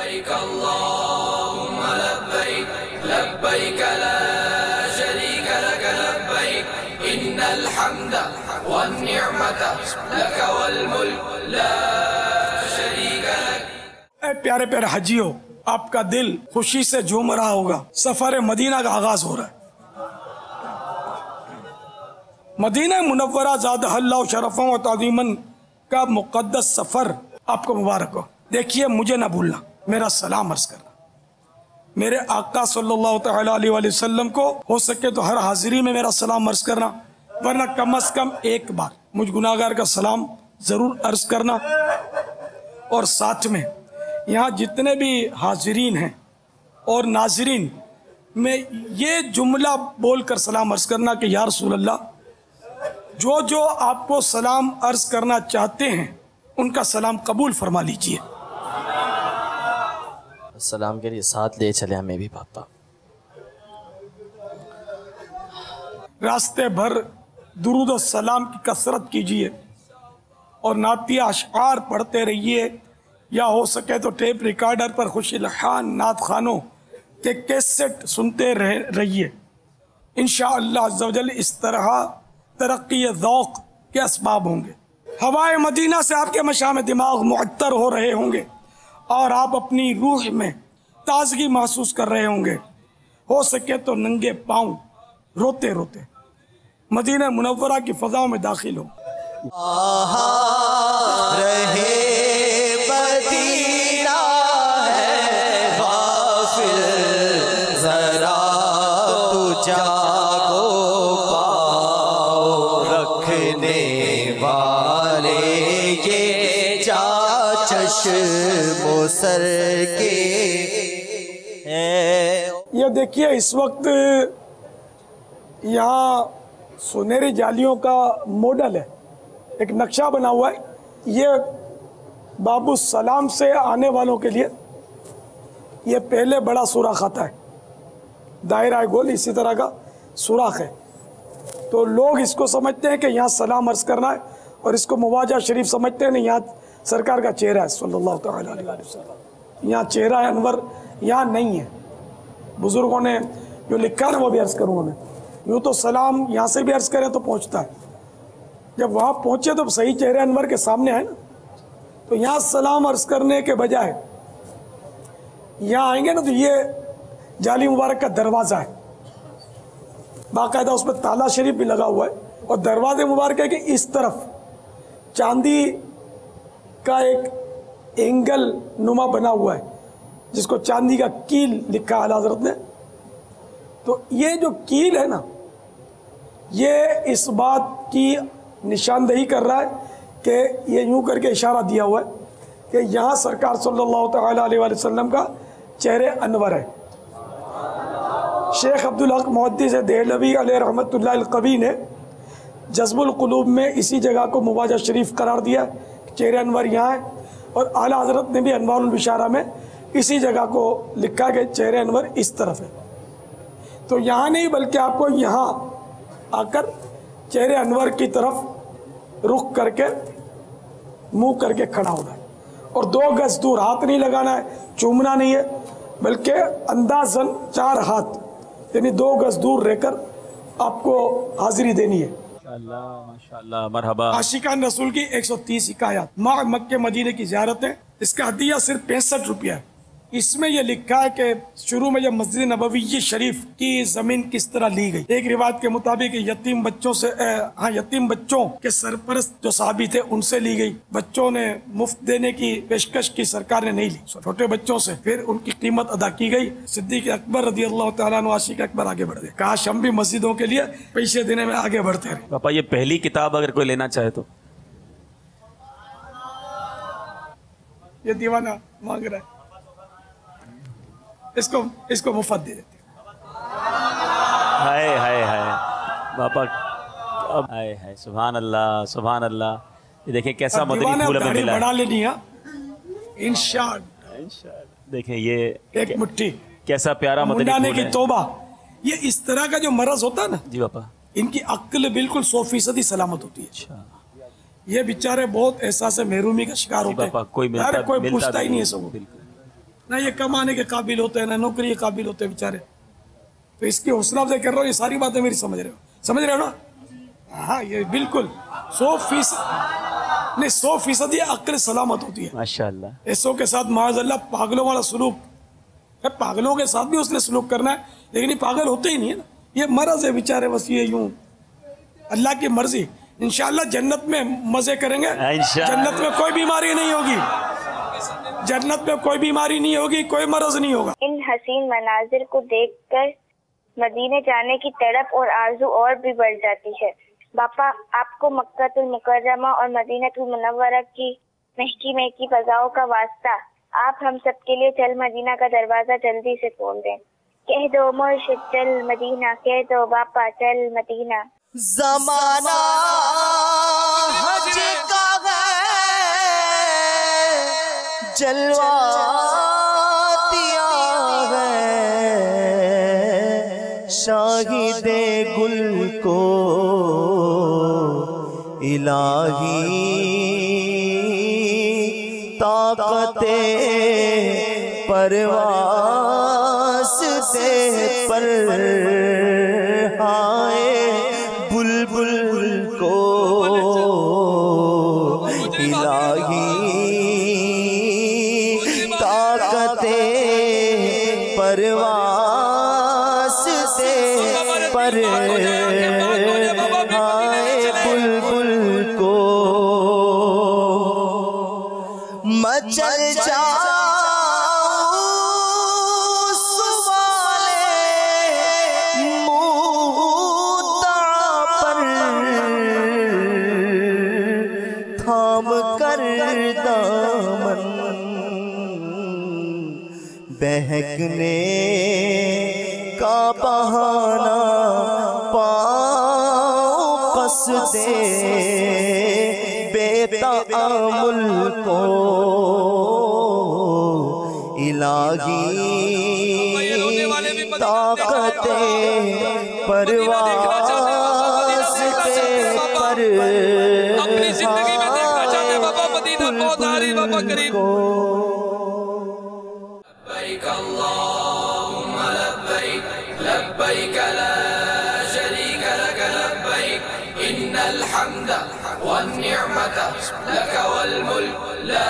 لبیک اللہم لبیک لبیک لا شریک لک لبیک ان الحمد والنعمت لک والملک لا شریک لک۔ اے پیارے پیارے حجیو، آپ کا دل خوشی سے جھوم رہا ہوگا، سفر مدینہ کا آغاز ہو رہا ہے۔ مدینہ منورہ زادہ اللہ شرفاً و تعظیماً کا مقدس سفر آپ کو مبارک ہو۔ دیکھیے، مجھے نہ بھولنا، میرا سلام عرض کرنا، میرے آقا صلی اللہ تعالیٰ علیہ وآلہ وسلم کو ہو سکے تو ہر حاضری میں میرا سلام عرض کرنا، ورنہ کم از کم ایک بار مجھ گناہگار کا سلام ضرور عرض کرنا۔ اور ساتھ میں یہاں جتنے بھی حاضرین ہیں اور ناظرین میں یہ جملہ بول کر سلام عرض کرنا کہ یا رسول اللہ، جو آپ کو سلام عرض کرنا چاہتے ہیں ان کا سلام قبول فرما لیجئے۔ السلام کے لیے ساتھ لے چلے ہمیں بھی پاپا۔ راستے بھر درود و سلام کی کثرت کیجئے اور نعتیہ اشعار پڑھتے رہیے، یا ہو سکے تو ٹیپ ریکارڈر پر خوشی لحان نعت خانوں کے کیسٹ سنتے رہیے۔ انشاءاللہ عز و جل اس طرح ترقی ذوق کے اسباب ہوں گے۔ ہوائے مدینہ سے آپ کے مشام دماغ معطر ہو رہے ہوں گے اور آپ اپنی روح میں تازگی محسوس کر رہے ہوں گے۔ ہو سکے تو ننگے پاؤں روتے روتے مدینہ منورہ کی فضاؤں میں داخل ہو۔ رہے مدینہ ہے غافل، ذرا تو جاگو پاؤ رکھنے والے یہ جا چشم و سر کے ہیں۔ یہ دیکھیے، اس وقت یہاں سنہری جالیوں کا ماڈل ہے، ایک نقشہ بنا ہوا ہے۔ یہ باب السلام سے آنے والوں کے لیے یہ پہلے بڑا سوراخ آتا ہے، دائرہ گول اسی طرح کا سوراخ ہے، تو لوگ اس کو سمجھتے ہیں کہ یہاں سلام عرض کرنا ہے، اور اس کو مواجہ شریف سمجھتے ہیں، یہاں سرکار کا چہرہ ہے صلی اللہ تعالیٰ علیہ وسلم، یہاں چہرہ انور یہاں نہیں ہے۔ بزرگوں نے جو لکھا ہے وہ بھی عرض کروں میں، یوں تو سلام یہاں سے بھی عرض کریں تو پہنچتا ہے، جب وہاں پہنچے تو صحیح چہرہ انور کے سامنے ہے نا، تو یہاں سلام عرض کرنے کے بجائے یہاں آئیں گے نا تو یہ جالی مبارک کا دروازہ ہے، باقاعدہ اس میں تالا شریف بھی لگا ہوا ہے، اور دروازے مبارک ہے کہ اس طرف چاندی کا ایک اینگل نما بنا ہوا ہے جس کو چاندی کا کیل لکھا ہے حضرت نے۔ تو یہ جو کیل ہے نا، یہ اس بات کی نشاندہی کر رہا ہے کہ یہ یوں کر کے اشارہ دیا ہوا ہے کہ یہاں سرکار صلی اللہ تعالیٰ علیہ وآلہ وسلم کا چہرہ انور ہے۔ شیخ عبدالحق محدث دہلوی علیہ رحمۃ اللہ القوی نے جذب القلوب میں اسی جگہ کو مواجہ شریف قرار دیا، چہرہ انور یہاں ہے، اور اعلیٰ حضرت نے بھی انوار البشارہ میں اسی جگہ کو لکھا کہ چہرہ انور اس طرف ہے۔ تو یہاں نہیں بلکہ آپ کو یہاں آ کر چہرے انور کی طرف رخ کر کے منہ کر کے کھڑا ہونا ہے، اور 2 گز دور، ہاتھ نہیں لگانا ہے، چومنا نہیں ہے، بلکہ اندازاً 4 ہاتھ یعنی 2 گز دور رہ کر آپ کو حاضری دینی ہے۔ ماشاءاللہ مرحبا۔ عاشقان رسول کی 130 حکایات ماہ مکہ مدینہ کی زیارت ہے، اس کا ہدیہ صرف 65 روپیہ ہے۔ اس میں یہ لکھا ہے کہ شروع میں جب مسجد نبوی شریف کی زمین کس طرح لی گئی، ایک روایت کے مطابق یتیم بچوں کے سرپرست جو صحابی تھے ان سے لی گئی، بچوں نے مفت دینے کی پیشکش کی، سرکار نے نہیں لی، چھوٹے بچوں سے پھر ان کی قیمت ادا کی گئی۔ صدیق اکبر رضی اللہ تعالیٰ عنہ عاشق اکبر آگے بڑھ گئے، کاش ہم بھی مسجدوں کے لیے پیسے دینے میں آگے بڑھتے رہے۔ پاپا یہ پہلی کتاب اگر کوئی لینا چاہے تو یہ دیوانہ مانگ رہا ہے، اس کو مفت دے دیتے۔ ہائے ہائے ہائے باپا، ہائے ہائے، سبحان اللہ سبحان اللہ۔ یہ دیکھیں کیسا مدنی پھول ہمیں ملا ہے، بڑھا لینی ہے انشاءاللہ۔ دیکھیں یہ ایک مٹھی کیسا پیارا مدنی منڈانے پھول کی ہے۔ توبہ، یہ اس طرح کا جو مرض ہوتا ہے نا، جی باپا، ان کی عقل بالکل 100% سلامت ہوتی ہے۔ یہ بیچارے بہت احساس محرومی کا شکار ہوتے ہیں، کوئی پوچھتا ہی نہیں ہے سب، نہ یہ کمانے کے قابل ہوتے ہیں، نہ نوکری کے قابل ہوتے ہیں بیچارے. تو اس کی حوصلہ افزائی کر رہا ہوں، یہ ساری باتیں میری سمجھ رہے ہو نا؟ ہاں یہ بالکل 100% یہ عقل سلامت ہوتی ہے. ماشاءاللہ. ایسوں کے ساتھ معاذ اللہ پاگلوں والا سلوک ہے، پاگلوں کے ساتھ بھی اس نے سلوک کرنا ہے، لیکن یہ پاگل ہوتے ہی نہیں ہے نا، یہ مرض ہے بیچارے. بس یہ یوں اللہ کی مرضی. انشاءاللہ جنت میں مزے کریں گے. جنت میں کوئی بیماری نہیں ہوگی، جنت میں کوئی بیماری نہیں ہوگی، کوئی مرض نہیں ہوگا. ان حسین مناظر کو دیکھ کر مدینے جانے کی تڑپ اور آرزو اور بھی بڑھ جاتی ہے. باپا آپ کو مکہ المکرمہ اور مدینہ المنورہ کی مہکی مہکی فضاؤں کا واسطہ، آپ ہم سب کے لیے چل مدینہ کا دروازہ جلدی سے کھول دیں. کہہ دو مرشد چل مدینہ، کہہ دو باپا چل مدینہ. زمانہ حج کا ہے جلوہ دیا ہے، شاہد گل کو الہی طاقت پرواز دے پر ہائے بلبل کو الہی طاقت پرواز دے پر ہائے بلبل کو. مچل جاؤ سوالے مودع پر، تھام کر دامن بہکنے کا بہانہ پاؤں قصدے بے تعامل کو الہی طاقت پرواز دے پر اپنی زندگی میں دیکھنا چاہتے ہیں بابا مدینہ بہت آ رہی بابا قریب. لبیک اللہم لبیک لبیک لا شریک لک لبیک ان الحمد والنعمت لک والملک لا